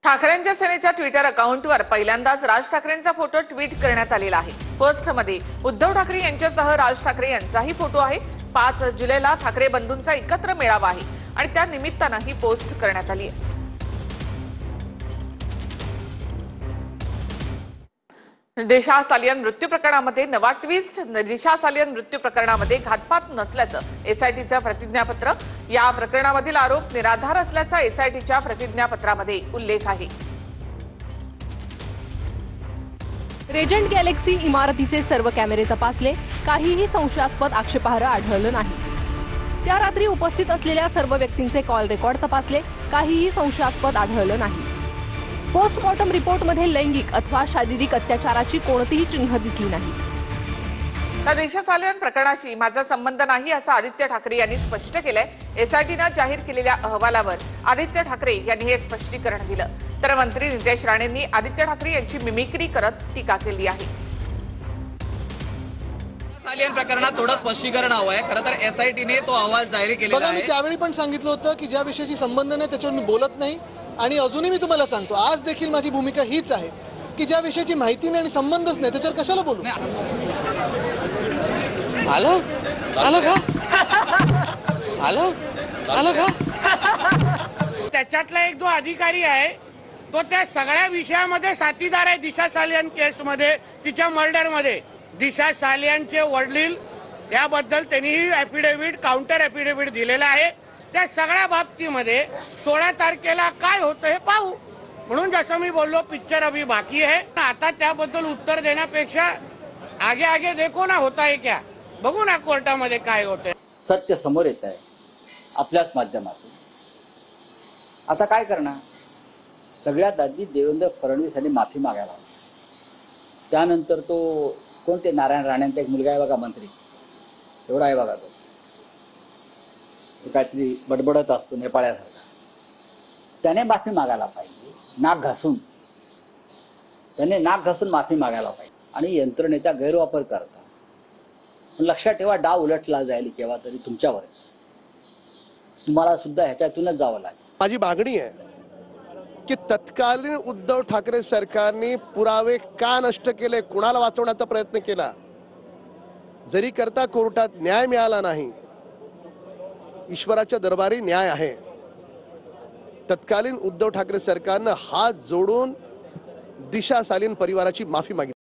ठाकरेंच्या सेनेच्या ट्विटर अकाउंटवर पहिल्यांदाच राज ठाकरेंचा फोटो ट्विट करण्यात आलेला आहे। पोस्टमध्ये उद्धव ठाकरे यांच्यासह राज ठाकरे यांचाही फोटो आहे। 5 जुलैला ठाकरे बंधूंचा एकत्र मेळावा आहे आणि त्या निमित्ताने ही पोस्ट करण्यात आली आहे। दिशा सालियन मृत्यू प्रकरणामध्ये नवा ट्विस्ट। दिशा सालियन मृत्यू प्रकरणामध्ये घातपात नसल्याचं एसआयटीचं प्रतिज्ञापत्र। या प्रकरणामधील आरोप निराधार असल्याचा एसआयटीच्या प्रतिज्ञापत्रामध्ये उल्लेख आहे। रेजंट गॅलेक्सी इमारतीचे सर्व कॅमेरे तपासले, काहीही संशयास्पद आक्षेपार्ह आढळलं नाही। त्या रात्री उपस्थित असलेल्या सर्व व्यक्तींचे कॉल रेकॉर्ड तपासले, काहीही संशयास्पद आढळलं नाही। पोस्टमॉर्टम रिपोर्टमध्ये लैंगिक अथवा शारीरिक अत्याचाराची कोणतीही चिन्ह दिसली नाही। दिशा सालियन प्रकरणाशी माझा संबंध नाही असं आदित्य ठाकरे यांनी स्पष्ट केलंय। एसआयटीने जाहीर केलेल्या अहवालावर आदित्य ठाकरे यांनी हे स्पष्टीकरण दिलं, तर मंत्री नितेश राणेंनी आदित्य ठाकरे यांची मिमिक्री करत टीका केली आहे। सालियन प्रकरणात थोडं स्पष्टीकरण हवं आहे। खरं तर एसआयटीने तो अहवाल जाहीर केलेला आहे। मी त्यावेळी पण सांगितलं होतं की ज्या विषयाशी संबंध नाही त्याच्यावर मी बोलत नाही, आणि अजूनही मी तुम्हाला सांगतो, आज देखील माझी भूमिका हीच आहे की ज्या विषयाची माहिती नाही आणि संबंधच नाही त्याच्यावर कशाला बोलू। आलं आलं का आलं आलं का त्याच्यातला एक जो अधिकारी आहे तो त्या सगळ्या विषयामध्ये साथीदार आहे। दिशा सालियन केसमध्ये, तिच्या मर्डरमध्ये दिशा सालियनचे वडील याबद्दल त्यांनीही ॲफिडेव्हिट, काउंटर ॲफिडेव्हिट दिलेला आहे। त्या सगळ्या बाबतीमध्ये 16 तारखेला काय होतं हे पाहू, म्हणून जसं मी बोललो पिक्चर अभी बाकी आहे। आता त्याबद्दल उत्तर देण्यापेक्षा आगे आगे देखो ना होता है क्या, बघू ना कोर्टामध्ये काय होतंय। सत्य समोर येत आहे आपल्याच माध्यमातून। आता काय करणार? सगळ्यात आधी देवेंद्र फडणवीस यांनी माफी मागायला हवी। त्यानंतर तो कोणते नारायण राणेंचा एक मुलगा आहे बघा, मंत्री एवढा आहे बघा, तो काहीतरी बडबडत असतो नेपाळ्यासारखा, त्याने माफी मागायला पाहिजे। नाक घासून त्याने नाक घासून माफी मागायला पाहिजे। आणि यंत्रणेचा गैरवापर करता, पण लक्षात ठेवा डाव उलटला जाईल केव्हा तरी तुमच्यावरच, तुम्हाला सुद्धा ह्याच्यातूनच जावं लागेल। माझी मागणी आहे की तत्कालीन उद्धव ठाकरे सरकारने पुरावे का नष्ट केले, कुणाला वाचवण्याचा प्रयत्न केला, जरी करता कोर्टात न्याय मिळाला नाही, ईश्वराच्या दरबारी न्याय आहे। तत्कालीन उद्धव ठाकरे सरकारने हात जोडून दिशा सालियन परिवाराची माफी मागितली।